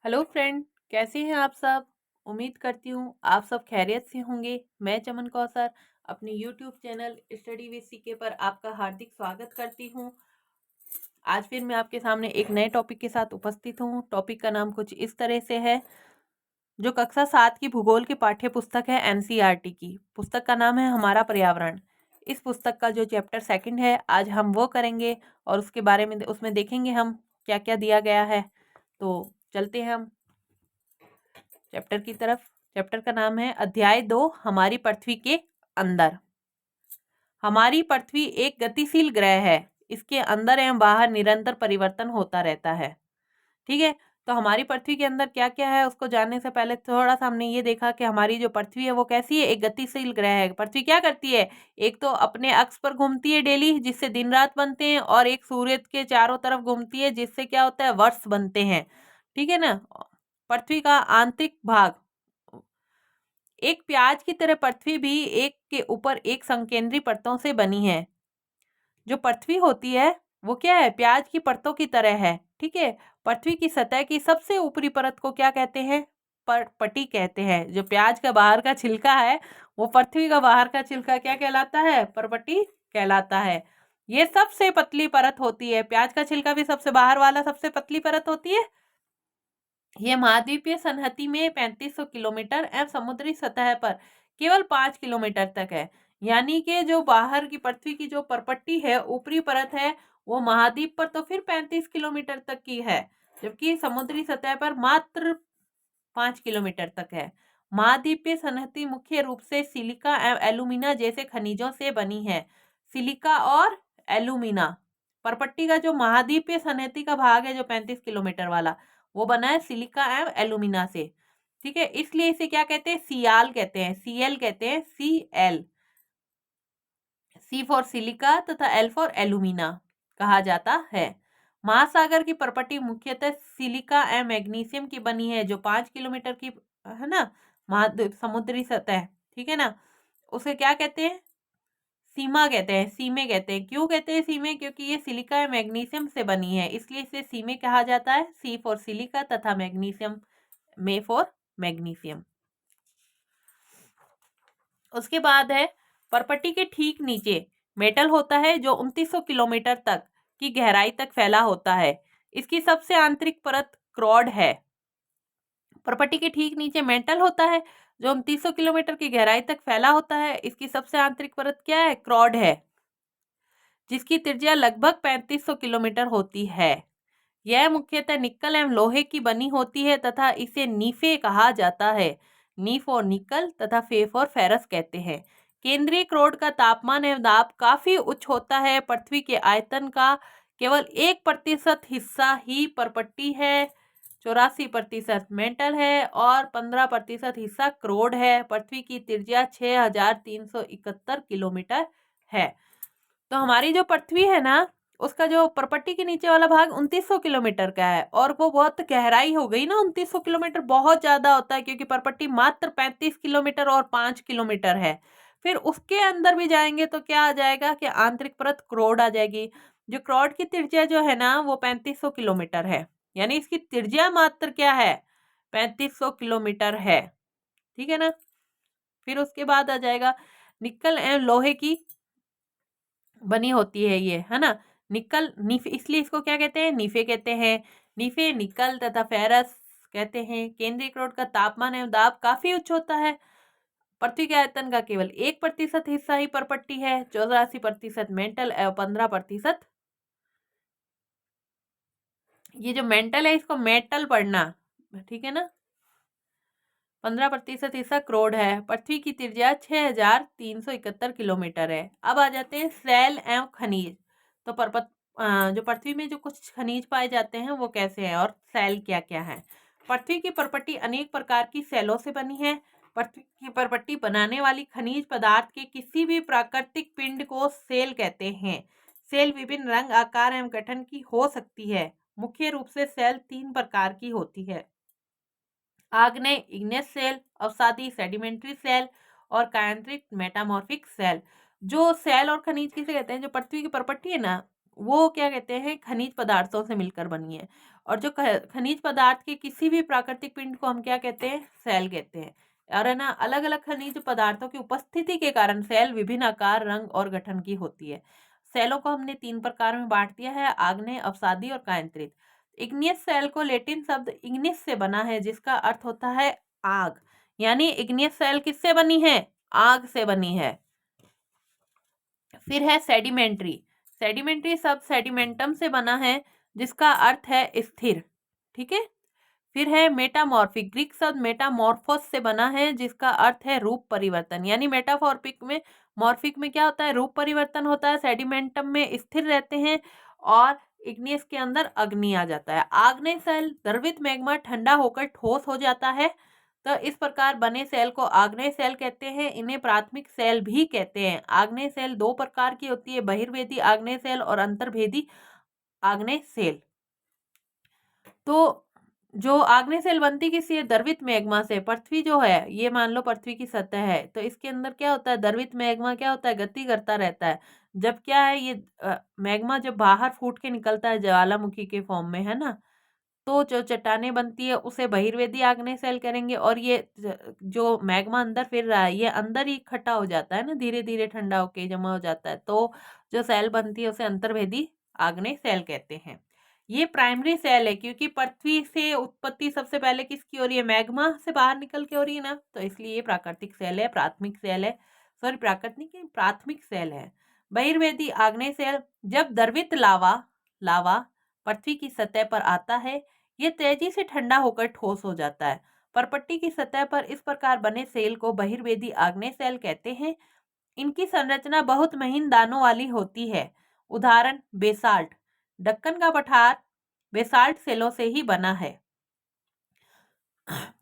Hello friend, कैसे हैं आप सब। उम्मीद करती हूँ आप सब खैरियत से होंगे। मैं चमन कौसर अपने YouTube channel study with CK पर आपका हार्दिक स्वागत करती हूँ। आज फिर मैं आपके सामने एक नए टॉपिक के साथ उपस्थित हूँ। टॉपिक का नाम कुछ इस तरह से है, जो कक्षा 7 की भूगोल की पाठ्य पुस्तक है एनसीईआरटी की। पुस्तक का नाम है हमारा पर्यावरण। इस पुस्तक का जो चैप्टर 2 है आज हम वो करेंगे और उसके बारे में उसमें देखेंगे हम क्या क्या दिया गया है। तो चलते हैं हम चैप्टर की तरफ। चैप्टर का नाम है अध्याय 2, हमारी पृथ्वी के अंदर। हमारी पृथ्वी एक गतिशील ग्रह है। इसके अंदर एवं बाहर निरंतर परिवर्तन होता रहता है। ठीक है, तो हमारी पृथ्वी के अंदर क्या क्या है उसको जानने से पहले थोड़ा सा हमने ये देखा कि हमारी जो पृथ्वी है वो कैसी है, एक गतिशील ग्रह है। पृथ्वी क्या करती है, एक तो अपने अक्ष पर घूमती है डेली, जिससे दिन रात बनते हैं, और एक सूर्य के चारों तरफ घूमती है, जिससे क्या होता है, वर्ष बनते हैं। ठीक है ना। पृथ्वी का आंतरिक भाग एक प्याज की तरह, पृथ्वी भी एक के ऊपर एक संकेंद्री परतों से बनी है। जो पृथ्वी होती है वो क्या है, प्याज की परतों की तरह है। ठीक है, पृथ्वी की सतह की सबसे ऊपरी परत को क्या कहते हैं, परपटी कहते हैं। जो प्याज का बाहर का छिलका है वो पृथ्वी का बाहर का छिलका क्या कहलाता है, परपटी कहलाता है। ये सबसे पतली परत होती है। प्याज का छिलका भी सबसे बाहर वाला सबसे पतली परत होती है। ये महाद्वीपीय संहति में 3500 किलोमीटर एवं समुद्री सतह पर केवल 5 किलोमीटर तक है। यानी कि जो बाहर की पृथ्वी की जो परपट्टी है, ऊपरी परत है, वो महाद्वीप पर तो फिर 35 किलोमीटर तक की है, जबकि समुद्री सतह पर मात्र 5 किलोमीटर तक है। महाद्वीपीय संहति मुख्य रूप से सिलिका एवं एल्यूमिना जैसे खनिजों से बनी है। सिलिका और एल्यूमिना। परपट्टी का जो महाद्वीपीय संहति का भाग है जो 35 किलोमीटर वाला, वो बना है सिलिका एवं एल्यूमिना से। ठीक है, इसलिए इसे क्या कहते हैं, सियाल कहते हैं, सीएल कहते हैं, सीएल, सी फॉर सिलिका तथा एल फॉर एल्यूमिना कहा जाता है। महासागर की परपट्टी मुख्यतः सिलिका एवं मैग्नीशियम की बनी है, जो 5 किलोमीटर की है ना समुद्री सतह। ठीक है ना, उसे क्या कहते हैं, सीमा कहते हैं, सीमे कहते हैं। क्यों कहते हैं सीमे, क्योंकि ये सिलिका या मैग्नीशियम से बनी है, इसलिए इसे सीमे कहा जाता है। सी फॉर सिलिका तथा मैग्नीशियम, मे फॉर मैग्नीशियम। उसके बाद है, परपट्टी के ठीक नीचे मेटल होता है, जो 2900 किलोमीटर तक की गहराई तक फैला होता है। इसकी सबसे आंतरिक परत क्रॉड है। परपट्टी के ठीक नीचे मेटल होता है, जो 2900 किलोमीटर की गहराई तक फैला होता है। इसकी सबसे आंतरिक परत क्या है, क्रॉड है, जिसकी त्रिज्या लगभग 3500 किलोमीटर होती है। यह मुख्यतः निकल एवं लोहे की बनी होती है तथा इसे नीफे कहा जाता है। नी फॉर निकल तथा फे फॉर फेरस कहते हैं। केंद्रीय क्रोड का तापमान एवं दाब काफी उच्च होता है। पृथ्वी के आयतन का केवल 1% हिस्सा ही परपट्टी है, 84% मेंटल है और 15% हिस्सा क्रोड है। पृथ्वी की त्रिज्या 6371 किलोमीटर है। तो हमारी जो पृथ्वी है ना, उसका जो परपट्टी के नीचे वाला भाग 2900 किलोमीटर का है, और वो बहुत गहराई हो गई ना, 2900 किलोमीटर बहुत ज्यादा होता है, क्योंकि परपट्टी मात्र 35 किलोमीटर और 5 किलोमीटर है। फिर उसके अंदर भी जाएंगे तो क्या आ जाएगा कि आंतरिक परत क्रोड आ जाएगी। जो क्रोड की त्रिज्या जो है ना वो 3500 किलोमीटर है, यानी इसकी त्रिज्या मात्र क्या है, 3500 किलोमीटर है। ठीक है ना। फिर उसके बाद आ जाएगा, निकल एवं लोहे की बनी होती है ये, है ना। निकल नीफे, इसलिए इसको क्या कहते हैं, नीफे कहते हैं। नीफे, निकल तथा फेरस कहते हैं। केंद्रीय क्रोड का तापमान एवं दाब काफी उच्च होता है। पृथ्वी के आयतन का केवल 1% हिस्सा ही परपट्टी है, 84% मेंटल एवं 15%, ये जो मेंटल है इसको मेटल पढ़ना, ठीक है ना। 15% हिस्सा क्रोड है। पृथ्वी की त्रिज्या 6371 किलोमीटर है। अब आ जाते हैं सेल एवं खनिज। तो जो पृथ्वी में जो कुछ खनिज पाए जाते हैं वो कैसे हैं और सेल क्या क्या है। पृथ्वी की परपट्टी अनेक प्रकार की सेलों से बनी है। पृथ्वी की परपट्टी बनाने वाली खनिज पदार्थ के किसी भी प्राकृतिक पिंड को सेल कहते हैं। सेल विभिन्न रंग, आकार एवं गठन की हो सकती है। मुख्य रूप से सेल 3 प्रकार की होती है, आग्नेय इग्नेस सेल, अवसादी सेडिमेंट्री सेल और कायांतरिक मेटामॉर्फिक सेल। जो सेल और खनिज किसे कहते हैं, जो पृथ्वी की परपट्टी है ना वो क्या कहते हैं, खनिज पदार्थों से मिलकर बनी है। और जो खनिज पदार्थ के किसी भी प्राकृतिक पिंड को हम क्या कहते हैं, सेल कहते हैं। और है ना, अलग अलग खनिज पदार्थों की उपस्थिति के कारण सेल विभिन्न आकार, रंग और गठन की होती है। सेलों को हमने 3 प्रकार में बांट दिया है, आग्नेय, अवसादी और कायांतरित। इग्नियस सेल को लैटिन शब्द इग्निस से बना है, जिसका अर्थ होता है आग। यानी इग्नियस सेल किससे बनी है, आग से बनी है। फिर है सेडिमेंट्री। सेडिमेंट्री शब्द सेडिमेंटम से बना है, जिसका अर्थ है स्थिर। ठीक है। फिर है मेटामॉर्फिक। ग्रीक शब्द मेटामॉर्फोस से बना है, जिसका अर्थ है रूप परिवर्तन। यानी मेटाफॉर्पिक में, मॉर्फिक में क्या होता है, रूप परिवर्तन होता है। सेडिमेंटम में स्थिर रहते हैं और इग्नियस के अंदर अग्नि आ जाता है। आग्नेय सेल द्रवित मैग्मा ठंडा होकर ठोस हो जाता है, तो इस प्रकार बने सेल को आग्नेय सेल कहते हैं। इन्हें प्राथमिक सेल भी कहते हैं। आग्नेय सेल 2 प्रकार की होती है, बहिर्वेदी आग्नेय सेल और अंतर्भेदी आग्नेय सेल। तो जो आग्नेय सेल बनती किसी है, द्रवित मैग्मा से। पृथ्वी जो है, ये मान लो पृथ्वी की सतह है, तो इसके अंदर क्या होता है, द्रवित मैग्मा क्या होता है, गति करता रहता है। जब क्या है, ये मैग्मा जब बाहर फूट के निकलता है ज्वालामुखी के फॉर्म में, है ना, तो जो चट्टानें बनती है उसे बहिर्वेदी आग्नेय सेल करेंगे। और ये जो मैग्मा अंदर फिर रहा है, ये अंदर ही इकट्ठा हो जाता है ना, धीरे धीरे ठंडा होके जमा हो जाता है, तो जो सेल बनती है उसे अंतर्वेदी आग्नेय सेल कहते हैं। ये प्राइमरी सेल है, क्योंकि पृथ्वी से उत्पत्ति सबसे पहले किसकी हो रही है, मैग्मा से बाहर निकल के हो रही है ना, तो इसलिए ये प्राकृतिक सेल है, प्राथमिक सेल है। सॉरी, प्राकृतिक नहीं, प्राथमिक सेल है। बहिर्वेदी आग्नेय सेल, जब द्रवित लावा लावा पृथ्वी की सतह पर आता है, ये तेजी से ठंडा होकर ठोस हो जाता है। परपट्टी की सतह पर इस प्रकार बने सेल को बहिर्वेदी आग्नेय सेल कहते हैं। इनकी संरचना बहुत महीन दानों वाली होती है। उदाहरण बेसाल्ट। दक्कन का पठार बेसाल्ट सेलों से ही बना है।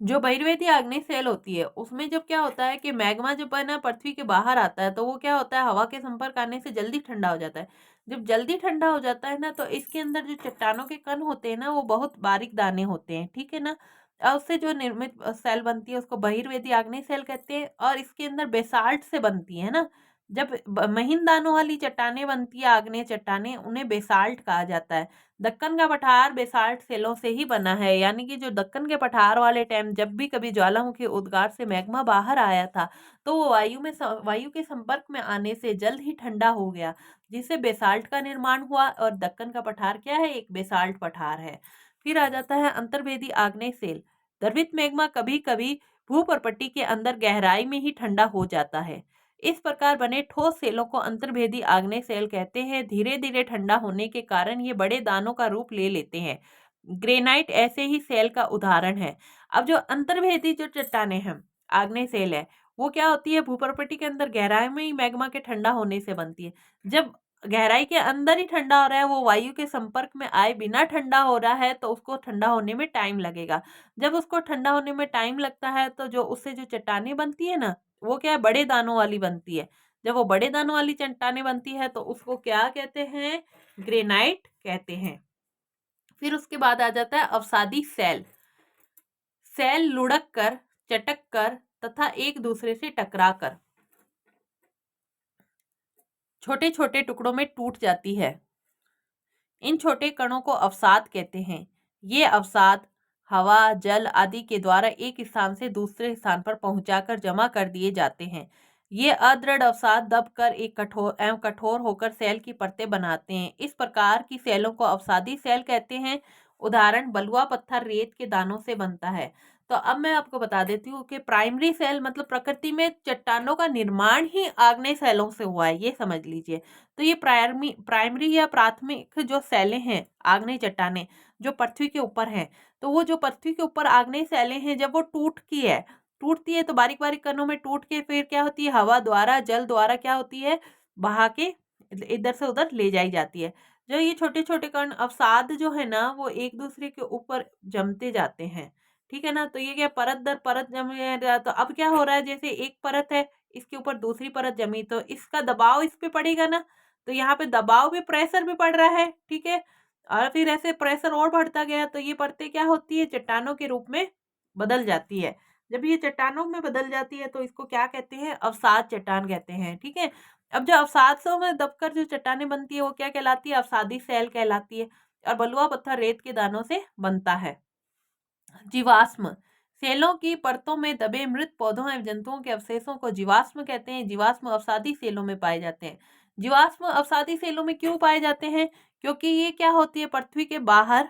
जो बहिर्वेदी आग्नेय सेल होती है, उसमें जब क्या होता है कि मैग्मा जब है ना पृथ्वी के बाहर आता है, तो वो क्या होता है, हवा के संपर्क आने से जल्दी ठंडा हो जाता है। जब जल्दी ठंडा हो जाता है ना, तो इसके अंदर जो चट्टानों के कण होते हैं ना, वो बहुत बारीक दाने होते हैं। ठीक है ना। और उससे जो निर्मित सेल बनती है उसको बहिर्वेदी आग्नेय सेल कहते हैं। और इसके अंदर बेसाल्ट से बनती है ना, जब महीन दानों वाली चट्टानें बनती है, आग्नेय चट्टानें, उन्हें बेसाल्ट कहा जाता है। दक्कन का पठार बेसाल्ट सेलों से ही बना है। यानी कि जो दक्कन के पठार वाले टाइम जब भी कभी ज्वालामुखी उद्गार से मैग्मा बाहर आया था, तो वो वायु के संपर्क में आने से जल्द ही ठंडा हो गया, जिससे बेसाल्ट का निर्माण हुआ। और दक्कन का पठार क्या है, एक बेसाल्ट पठार है। फिर आ जाता है अंतर्वेदी आग्नेय सेल। द्रवित मैग्मा कभी कभी भूपर्पट्टी के अंदर गहराई में ही ठंडा हो जाता है। इस प्रकार बने ठोस सेलों को अंतर्भेदी आग्नेय सेल कहते हैं। धीरे धीरे ठंडा होने के कारण ये बड़े दानों का रूप ले लेते हैं। ग्रेनाइट ऐसे ही सेल का उदाहरण है। अब जो अंतर्भेदी जो चट्टानें हैं, आग्नेय सेल है, वो क्या होती है, भूपर्पट्टी के अंदर गहराई में ही मैग्मा के ठंडा होने से बनती है। जब गहराई के अंदर ही ठंडा हो रहा है, वो वायु के संपर्क में आए बिना ठंडा हो रहा है, तो उसको ठंडा होने में टाइम लगेगा। जब उसको ठंडा होने में टाइम लगता है, तो जो उससे जो चट्टानें बनती है ना, वो क्या है, बड़े दानों वाली बनती है। जब वो बड़े दानों वाली चट्टानें बनती है, तो उसको क्या कहते हैं, ग्रेनाइट कहते हैं। फिर उसके बाद आ जाता है अवसादी सेल। सेल लुढ़क कर, चटक कर तथा एक दूसरे से टकरा कर छोटे छोटे टुकड़ों में टूट जाती है। इन छोटे कणों को अवसाद कहते हैं। ये अवसाद हवा, जल आदि के द्वारा एक स्थान से दूसरे स्थान पर पहुंचाकर जमा कर दिए जाते हैं। ये अदृढ़ अवसाद दबकर एक कठोर होकर सेल की परतें बनाते हैं। इस प्रकार की सेलों को अवसादी सेल कहते हैं। उदाहरण बलुआ पत्थर रेत के दानों से बनता है। तो अब मैं आपको बता देती हूँ कि प्राइमरी सेल मतलब प्रकृति में चट्टानों का निर्माण ही आग्नेय सेलों से हुआ है, ये समझ लीजिए। तो ये प्राइमरी या प्राथमिक जो सेलें हैं, आग्नेय चट्टानें जो पृथ्वी के ऊपर हैं, तो वो जो पृथ्वी के ऊपर आग्नेय सेलें हैं, जब वो टूटती है तो बारीक बारीक कणों में टूट के फिर क्या होती है, हवा द्वारा, जल द्वारा क्या होती है, बहा के इधर से उधर ले जाई जाती है। जो ये छोटे छोटे कण अवसाद जो है ना, वो एक दूसरे के ऊपर जमते जाते हैं। ठीक है ना। तो ये क्या, परत दर परत जमे, तो अब क्या हो रहा है, जैसे एक परत है, इसके ऊपर दूसरी परत जमी, तो इसका दबाव इस पे पड़ेगा ना, तो यहाँ पे दबाव भी, प्रेशर भी पड़ रहा है। ठीक है। और फिर ऐसे प्रेशर और बढ़ता गया, तो ये परतें क्या होती है, चट्टानों के रूप में बदल जाती है। जब ये चट्टानों में बदल जाती है, तो इसको क्या कहते हैं, अवसाद चट्टान कहते हैं। ठीक है। अब जो अवसादों में दबकर जो चट्टानें बनती है, वो क्या कहलाती है, अवसादी सेल कहलाती है। और बलुआ पत्थर रेत के दानों से बनता है। जीवाश्म, सेलों की परतों में दबे मृत पौधों एवं जंतुओं के अवशेषों को जीवाश्म कहते हैं। जीवाश्म अवसादी सेलों में पाए जाते हैं। जीवाश्म अवसादी सेलों में क्यों पाए जाते हैं? क्योंकि ये क्या होती है, पृथ्वी के बाहर,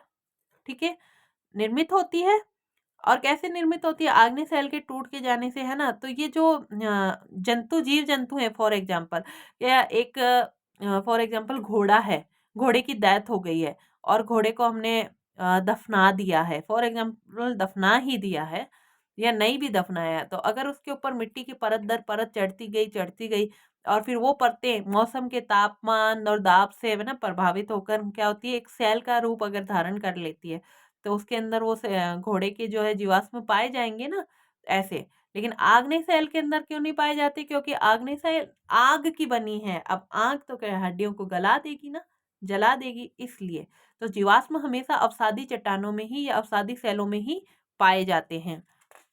ठीक है, निर्मित होती है। और कैसे निर्मित होती है? आग्नेय सेल के टूट के जाने से, है ना। तो ये जो जीव जंतु है, फॉर एग्जाम्पल, या एक फॉर एग्जाम्पल घोड़ा है, घोड़े की डेथ हो गई है और घोड़े को हमने दफना दिया है, फॉर एग्जाम्पल दफना ही दिया है या नहीं भी दफनाया है, तो अगर उसके ऊपर मिट्टी की परत दर परत चढ़ती गई और फिर वो परतें मौसम के तापमान और दाब से, है ना, प्रभावित होकर क्या होती है, एक सेल का रूप अगर धारण कर लेती है, तो उसके अंदर वो घोड़े के जो है जीवाश्म पाए जाएंगे ना, ऐसे। लेकिन आग्नेय सेल के अंदर क्यों नहीं पाए जाते? क्योंकि आग्नेय सेल आग की बनी है। अब आग तो क्या हड्डियों को गला देगी ना, जला देगी, इसलिए। तो जीवाश्म हमेशा अवसादी चट्टानों में ही या अवसादी सेलों में ही पाए जाते हैं।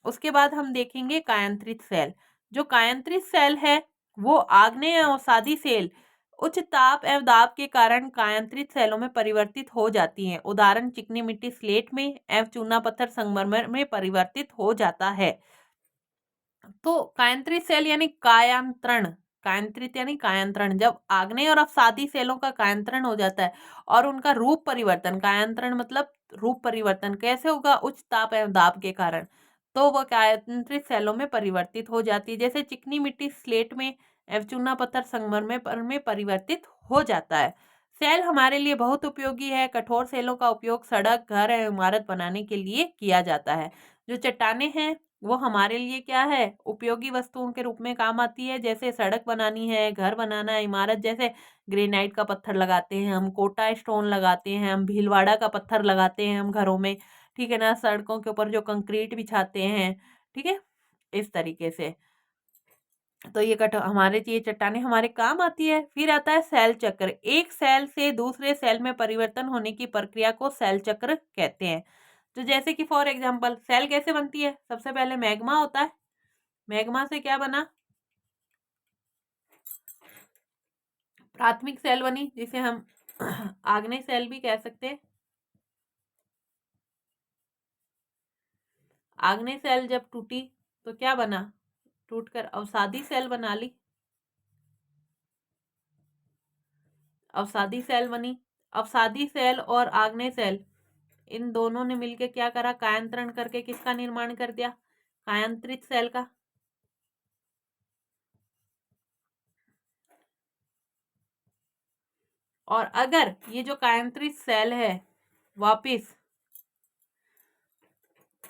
उसके बाद हम देखेंगे कायांतरित सेल। जो कायांतरित सेल है वो आग्नेय अवसादी सेल उच्च ताप एवं दाब के कारण कायांतरित सेलों में परिवर्तित हो जाती हैं। उदाहरण चिकनी मिट्टी स्लेट में एवं चूना पत्थर संगमरमर में परिवर्तित हो जाता है। तो कायांतरित सेल यानी कायांतरण, कायांतरित यानी कायांतरण, जब आग्नेय और अवसादी सेलों का कायांतरण हो जाता है और उनका रूप परिवर्तन, कायांतरण मतलब रूप परिवर्तन कैसे होगा? उच्च ताप एवं दाब के कारण, तो वह कायांतरित सेलों में परिवर्तित हो जाती है। जैसे चिकनी मिट्टी स्लेट में एवं चूना पत्थर संगमरमर में परिवर्तित हो जाता है। सेल हमारे लिए बहुत उपयोगी है। कठोर सेलों का उपयोग सड़क, घर एवं इमारत बनाने के लिए किया जाता है। जो चट्टानें हैं वो हमारे लिए क्या है? उपयोगी वस्तुओं के रूप में काम आती है। जैसे सड़क बनानी है, घर बनाना है, इमारत, जैसे ग्रेनाइट का पत्थर लगाते हैं हम, कोटा स्टोन लगाते हैं हम, भीलवाड़ा का पत्थर लगाते हैं हम घरों में, ठीक है ना। सड़कों के ऊपर जो कंक्रीट बिछाते हैं, ठीक है, इस तरीके से। तो ये हमारे ये चट्टानें हमारे काम आती है। फिर आता है सेल चक्र। एक सेल से दूसरे सेल में परिवर्तन होने की प्रक्रिया को सेल चक्र कहते हैं। तो जैसे कि फॉर एग्जांपल सेल कैसे बनती है? सबसे पहले मैग्मा होता है। मैग्मा से क्या बना? प्राथमिक सेल बनी, जिसे हम आग्नेय सेल भी कह सकते हैं। आग्नेय सेल जब टूटी तो क्या बना? टूटकर अवसादी सेल बना ली, अवसादी सेल बनी। अवसादी सेल और आग्नेय सेल, इन दोनों ने मिलकर क्या करा? कायांतरण करके किसका निर्माण कर दिया? कायांतरित सेल का। और अगर ये जो कायांतरित सेल है वापिस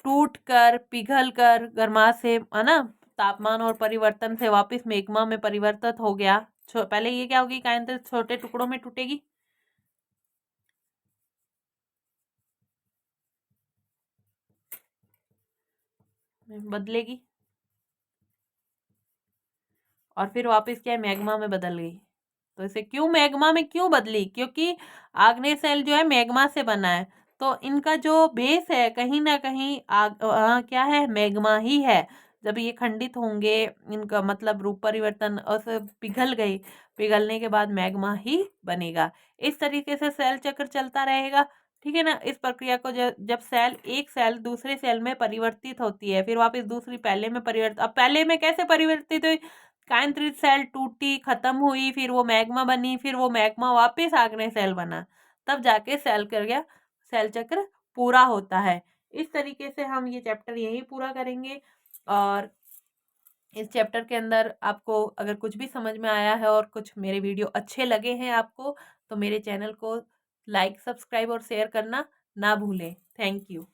टूट कर, पिघल कर, गर्माश से, है ना, तापमान और परिवर्तन से वापस मैग्मा में परिवर्तित हो गया, पहले ये क्या होगी? कायांतरित छोटे टुकड़ों में टूटेगी, बदलेगी, और फिर वापस क्या है? मैग्मा में बदल गई। तो इसे क्यों मैग्मा में क्यों बदली? क्योंकि आग्नेय सेल जो है मैग्मा से बना है, तो इनका जो बेस है कहीं ना कहीं क्या है? मैग्मा ही है। जब ये खंडित होंगे, इनका मतलब रूप परिवर्तन और से पिघल गई, पिघलने के बाद मैग्मा ही बनेगा। इस तरीके से सेल चक्र चलता रहेगा, ठीक है ना। इस प्रक्रिया को जब सेल, एक सेल दूसरे सेल में परिवर्तित होती है, फिर वापस दूसरी पहले में परिवर्तित, अब पहले में कैसे परिवर्तित हुई? कायांतरित सेल टूटी, खत्म हुई, फिर वो मैग्मा बनी, फिर वो मैग्मा वापस आग्नेय सेल बना, तब जाके सेल कर गया, सेल चक्र पूरा होता है। इस तरीके से हम ये चैप्टर यही पूरा करेंगे। और इस चैप्टर के अंदर आपको अगर कुछ भी समझ में आया है और कुछ मेरे वीडियो अच्छे लगे हैं आपको, तो मेरे चैनल को लाइक, सब्सक्राइब और शेयर करना ना भूलें। Thank you.